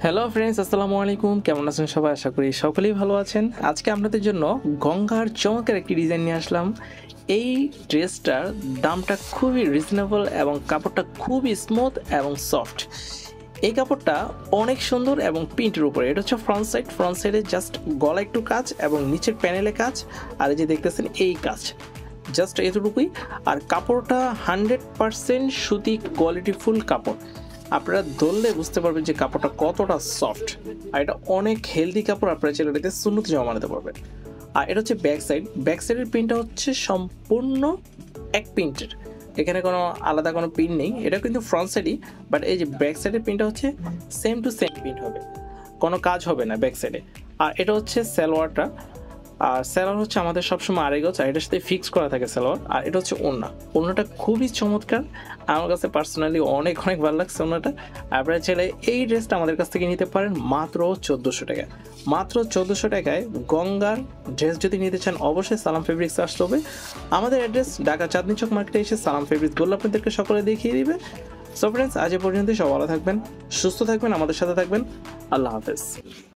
Hello friends, আসসালামু আলাইকুম। কেমন আছেন সবাই? আশা করি সকলেই ভালো আছেন। আজকে আপনাদের জন্য গঙ্গার চমৎকার একটি ডিজাইন নিয়ে আসলাম। এই ড্রেসটার দামটা খুবই রিজনেবল এবং কাপড়টা খুবই স্মুথ এবং সফট। এই কাপড়টা অনেক সুন্দর এবং প্রিন্টের উপরে। এটা হচ্ছে ফ্রন্ট সাইডে জাস্ট গলা একটু কাজ এবং নিচের প্যানেলে কাজ, আর এই যে দেখতেছেন এই কাজ, জাস্ট এতটুকুই। আর কাপড়টা 100% সুতি কোয়ালিটিফুল কাপড়। আপনারা ধরলে বুঝতে পারবেন যে কাপড়টা কতটা সফট, আর এটা অনেক হেলদি কাপড়। আপনারা চাইলে এটাকে সুন্নতি জামা বানাতে পারবেন। আর এটা হচ্ছে ব্যাক সাইডের প্রিন্টটা হচ্ছে সম্পূর্ণ এক প্রিন্টের, এখানে কোনো আলাদা কোনো প্রিন্ট নেই। এটা কিন্তু ফ্রন্ট সাইডই, বাট এই যে ব্যাক সাইডের প্রিন্টটা হচ্ছে সেম টু সেম প্রিন্ট হবে, কোনো কাজ হবে না ব্যাক সাইডে। আর এটা হচ্ছে সালোয়ারটা, আর সালোয়ার হচ্ছে আমাদের সবসময় আড়াই গজ, আর এটার সাথে ফিক্স করা থাকে সালোয়ার। আর এটা হচ্ছে ওড়নাটা খুবই চমৎকার, আমার কাছে পার্সোনালি অনেক ভালো লাগছে ওড়নাটা। আপনারা চাইলে এই ড্রেসটা আমাদের কাছ থেকে নিতে পারেন মাত্র 1400 টাকায়। মাত্র 1400 টাকায় গঙ্গার ড্রেস যদি নিতে চান অবশ্যই সালাম ফেব্রিক্স আসতে হবে। আমাদের অ্যাড্রেস ঢাকা চাঁদনী চক মার্কেটে এসে সালাম ফেব্রিক্স বললে আপনাদেরকে সকলে দেখিয়ে দিবে। সো ফ্রেন্ডস, আজ এ পর্যন্ত সব ভালো থাকবেন, সুস্থ থাকবেন, আমাদের সাথে থাকবেন। আল্লাহ হাফেজ।